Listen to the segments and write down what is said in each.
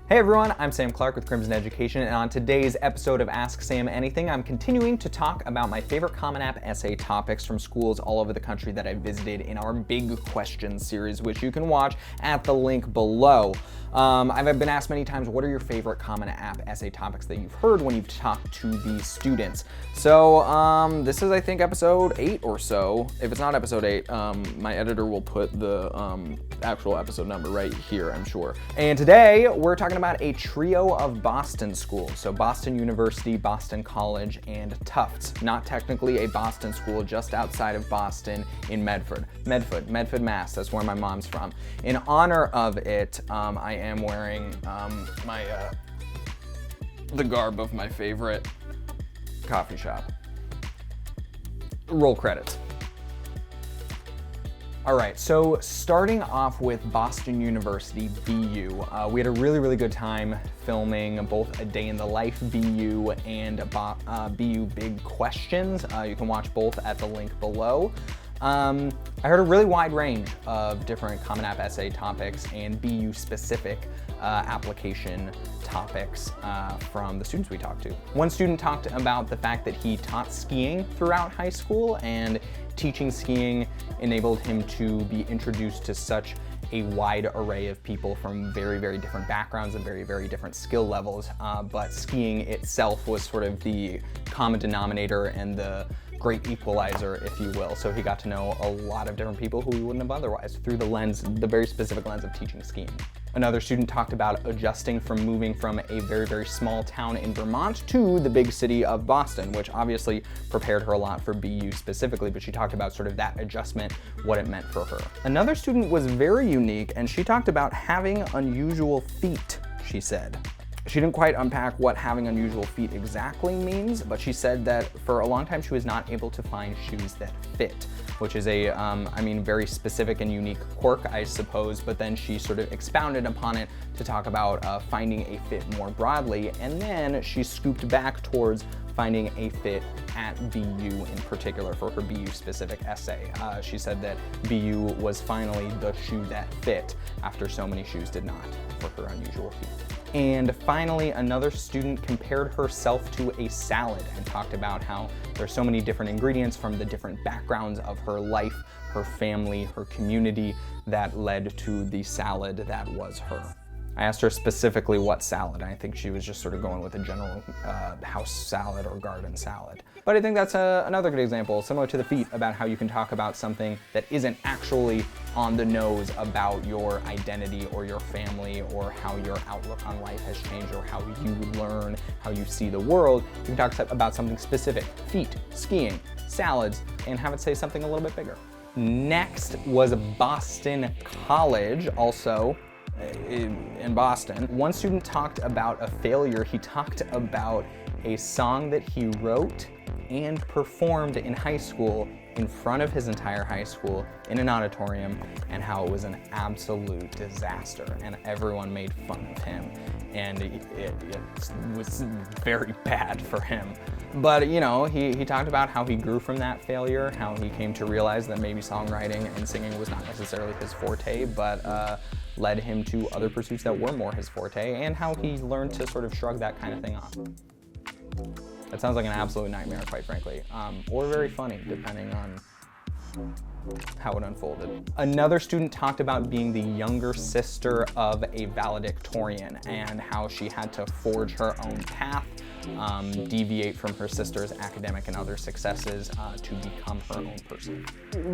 Hey everyone, I'm Sam Clark with Crimson Education, and on today's episode of Ask Sam Anything, I'm continuing to talk about my favorite Common App essay topics from schools all over the country that I visited in our Big Questions series, which you can watch at the link below. I've been asked many times, what are your favorite Common App essay topics that you've heard when you've talked to the students? So this is, I think, episode 8 or so. If it's not episode 8, my editor will put the actual episode number right here, I'm sure. And today, we're talking about a trio of Boston schools. So Boston University, Boston College, and Tufts. Not technically a Boston school, just outside of Boston in Medford, Mass. That's where my mom's from. In honor of it, I am wearing the garb of my favorite coffee shop. Roll credits. All right, so starting off with Boston University, BU, we had a really good time filming both A Day in the Life BU and BU Big Questions. You can watch both at the link below. I heard a really wide range of different Common App essay topics and BU specific application topics from the students we talked to. One student talked about the fact that he taught skiing throughout high school, and teaching skiing enabled him to be introduced to such a wide array of people from very different backgrounds and very different skill levels, but skiing itself was sort of the common denominator and the great equalizer, if you will. So he got to know a lot of different people who he wouldn't have otherwise through the very specific lens of teaching skiing. Another student talked about adjusting from moving from a very small town in Vermont to the big city of Boston, which obviously prepared her a lot for BU specifically, but she talked about sort of that adjustment, what it meant for her. Another student was very unique, and she talked about having unusual feet, she said. She didn't quite unpack what having unusual feet exactly means, but she said that for a long time she was not able to find shoes that fit, which is a, very specific and unique quirk, I suppose, but then she sort of expounded upon it to talk about finding a fit more broadly, and then she scooped back towards finding a fit at BU in particular for her BU specific essay. She said that BU was finally the shoe that fit after so many shoes did not for her unusual feet. And finally, another student compared herself to a salad and talked about how there's so many different ingredients from the different backgrounds of her life, her family, her community that led to the salad that was her. I asked her specifically what salad, and I think she was just sort of going with a general house salad or garden salad. But I think that's another good example, similar to the feet, about how you can talk about something that isn't actually on the nose about your identity or your family or how your outlook on life has changed or how you learn, how you see the world. You can talk about something specific, feet, skiing, salads, and have it say something a little bit bigger. Next was Boston College, also in Boston. One student talked about a failure. He talked about a song that he wrote and performed in high school in front of his entire high school in an auditorium, and how it was an absolute disaster and everyone made fun of him, and it was very bad for him. But you know, he talked about how he grew from that failure, how he came to realize that maybe songwriting and singing was not necessarily his forte, but led him to other pursuits that were more his forte, and how he learned to sort of shrug that kind of thing off. That sounds like an absolute nightmare, quite frankly, or very funny, depending on how it unfolded. Another student talked about being the younger sister of a valedictorian and how she had to forge her own path, deviate from her sister's academic and other successes to become her own person.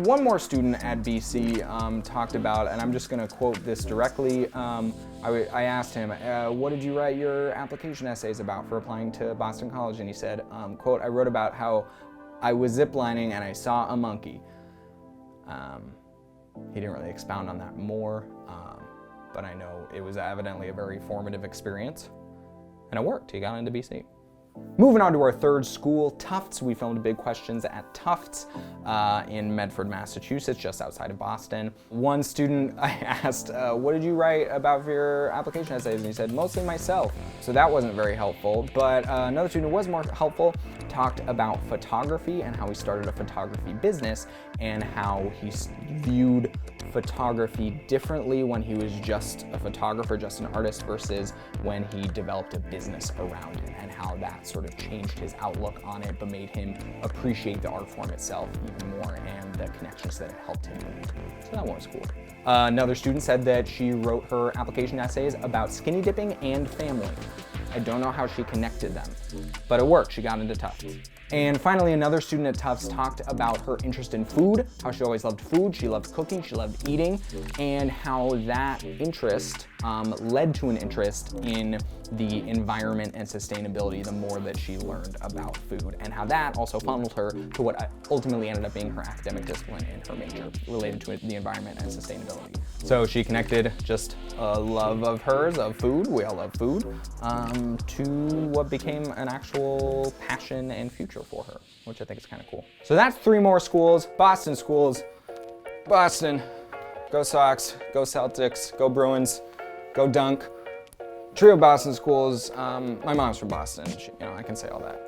One more student at BC talked about, and I'm just gonna quote this directly, I asked him, what did you write your application essays about for applying to Boston College? And he said, quote, I wrote about how I was ziplining and I saw a monkey. He didn't really expound on that more, but I know it was evidently a very formative experience, and it worked. He got into BC. Moving on to our third school, Tufts. We filmed Big Questions at Tufts in Medford, Massachusetts, just outside of Boston. One student, I asked, what did you write about for your application essays? And he said, mostly myself. So that wasn't very helpful. But another student who was more helpful talked about photography and how he started a photography business and how he viewed photography differently when he was just a photographer, just an artist, versus when he developed a business around it, and how that sort of changed his outlook on it, but made him appreciate the art form itself even more and the connections that it helped him make. So that one was cool. Another student said that she wrote her application essays about skinny dipping and family. I don't know how she connected them, but it worked. She got into Tufts. And finally, another student at Tufts talked about her interest in food, how she always loved food, she loved cooking, she loved eating, and how that interest led to an interest in the environment and sustainability the more that she learned about food, and how that also funneled her to what ultimately ended up being her academic discipline in her major, related to the environment and sustainability. So she connected just a love of hers, of food, we all love food, to what became an actual passion and future for her, which I think is kind of cool. So that's 3 more schools, Boston schools. Boston, go Sox, go Celtics, go Bruins, go Dunk. Trio Boston schools. My mom's from Boston, I can say all that.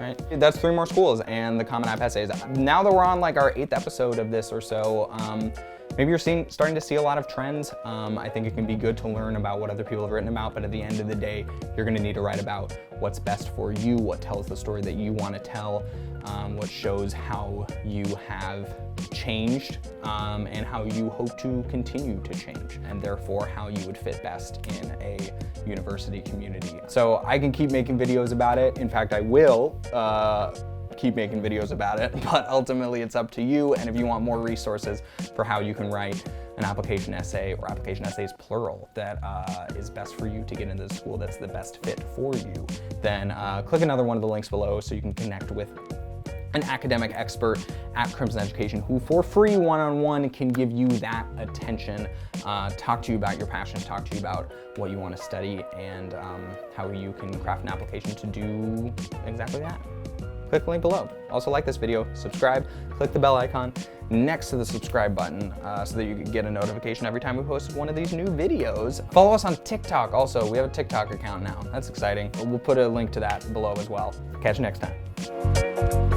Right? That's 3 more schools and the Common App essays. Now that we're on like our 8th episode of this or so, maybe you're starting to see a lot of trends. I think it can be good to learn about what other people have written about, but at the end of the day, you're gonna need to write about what's best for you, what tells the story that you wanna tell, what shows how you have changed, and how you hope to continue to change, and therefore how you would fit best in a university community. So I can keep making videos about it. In fact, I will keep making videos about it, but ultimately it's up to you. And if you want more resources for how you can write an application essay, or application essays plural, that is best for you to get into the school that's the best fit for you, then click another one of the links below so you can connect with an academic expert at Crimson Education who for free one-on-one can give you that attention, talk to you about your passions, talk to you about what you want to study, and how you can craft an application to do exactly that. Click the link below. Also like this video, subscribe, click the bell icon next to the subscribe button so that you can get a notification every time we post one of these new videos. Follow us on TikTok also. We have a TikTok account now. That's exciting. We'll put a link to that below as well. Catch you next time.